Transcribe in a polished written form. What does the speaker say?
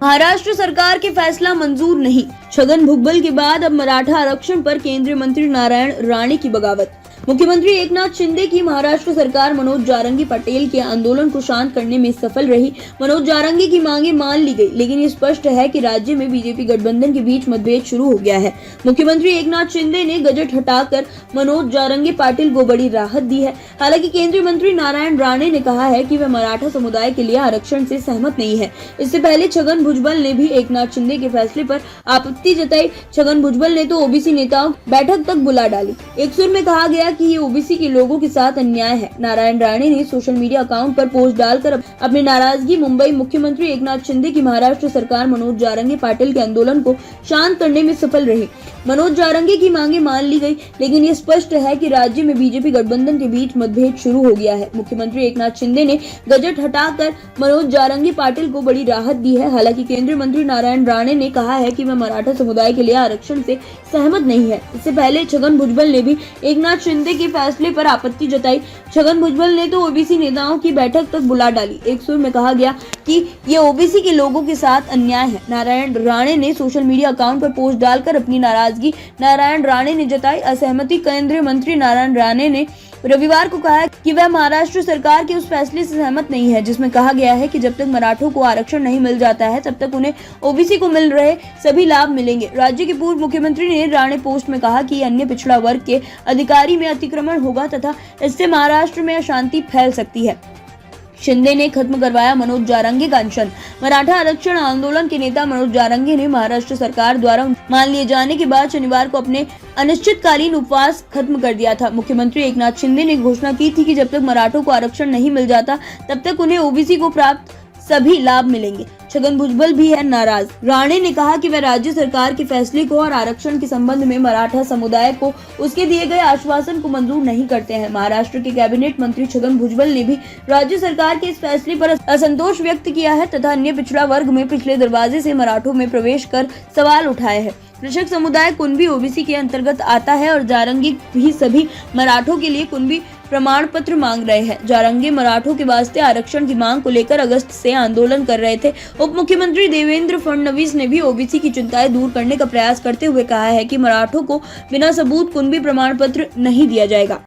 महाराष्ट्र सरकार के फैसला मंजूर नहीं। छगन भुजबल के बाद अब मराठा आरक्षण पर केंद्रीय मंत्री नारायण राणे की बगावत। मुख्यमंत्री एकनाथ शिंदे की महाराष्ट्र सरकार मनोज जारंगी पटेल के आंदोलन को शांत करने में सफल रही। मनोज जारंगी की मांगे मान ली गई, लेकिन ये स्पष्ट है कि राज्य में बीजेपी गठबंधन के बीच मतभेद शुरू हो गया है। मुख्यमंत्री एकनाथ शिंदे ने गजट हटाकर मनोज जारंगी पाटिल को बड़ी राहत दी है। हालांकि केंद्रीय मंत्री नारायण राणे ने कहा है कि वह मराठा समुदाय के लिए आरक्षण से सहमत नहीं है। इससे पहले छगन भुजबल ने भी एकनाथ शिंदे के फैसले पर आपत्ति जताई। छगन भुजबल ने तो ओबीसी नेताओं बैठक तक बुला डाली। एक सुर में कहा गया कि ये ओबीसी के लोगों के साथ अन्याय है। नारायण राणे ने सोशल मीडिया अकाउंट पर पोस्ट डालकर अपनी नाराजगी मुंबई मुख्यमंत्री एकनाथ शिंदे की महाराष्ट्र सरकार मनोज जारंगी पाटिल के आंदोलन को शांत करने में सफल रही। मनोज जारंगी की मांगे मान ली गई, लेकिन ये स्पष्ट है कि राज्य में बीजेपी गठबंधन के बीच मतभेद शुरू हो गया है। मुख्यमंत्री एकनाथ शिंदे ने गजट हटाकर मनोज जारंगी पाटिल को बड़ी राहत दी है। हालांकि केंद्रीय मंत्री नारायण राणे ने कहा है कि वह मराठा समुदाय के लिए आरक्षण से सहमत नहीं है। इससे पहले छगन भुजबल ने भी एकनाथ शिंदे के फैसले पर आपत्ति जताई। छगन भुजबल ने तो ओबीसी नेताओं की बैठक तक बुला डाली। एक सुर में कहा गया कि ये ओबीसी के लोगों के साथ अन्याय है। नारायण राणे ने सोशल मीडिया अकाउंट पर पोस्ट डालकर अपनी नारायण राणे ने जताई असहमति। केंद्रीय मंत्री नारायण राणे ने रविवार को कहा कि वह महाराष्ट्र सरकार के उस फैसले से सहमत नहीं है जिसमें कहा गया है कि जब तक मराठों को आरक्षण नहीं मिल जाता है तब तक उन्हें ओबीसी को मिल रहे सभी लाभ मिलेंगे। राज्य के पूर्व मुख्यमंत्री ने राणे पोस्ट में कहा कि अन्य पिछड़ा वर्ग के अधिकारी में अतिक्रमण होगा तथा इससे महाराष्ट्र में अशांति फैल सकती है। शिंदे ने खत्म करवाया मनोज जारंगी का अनशन। मराठा आरक्षण आंदोलन के नेता मनोज जारंगी ने महाराष्ट्र सरकार द्वारा मान लिए जाने के बाद शनिवार को अपने अनिश्चितकालीन उपवास खत्म कर दिया था। मुख्यमंत्री एकनाथ शिंदे ने घोषणा की थी कि जब तक मराठों को आरक्षण नहीं मिल जाता तब तक उन्हें ओबीसी को प्राप्त सभी लाभ मिलेंगे। छगन भुजबल भी है नाराज। राणे ने कहा कि वह राज्य सरकार के फैसले को और आरक्षण के संबंध में मराठा समुदाय को उसके दिए गए आश्वासन को मंजूर नहीं करते हैं। महाराष्ट्र के कैबिनेट मंत्री छगन भुजबल ने भी राज्य सरकार के इस फैसले पर असंतोष व्यक्त किया है तथा अन्य पिछड़ा वर्ग में पिछले दरवाजे से मराठों में प्रवेश कर सवाल उठाए हैं। कृषक समुदाय कुणबी ओबीसी के अंतर्गत आता है और जारंगी भी सभी मराठों के लिए कुणबी प्रमाण पत्र मांग रहे हैं। जारंगी मराठों के वास्ते आरक्षण की मांग को लेकर अगस्त से आंदोलन कर रहे थे। उप मुख्यमंत्री देवेंद्र फडणवीस ने भी ओबीसी की चिंताएं दूर करने का प्रयास करते हुए कहा है कि मराठों को बिना सबूत कुणबी प्रमाण पत्र नहीं दिया जाएगा।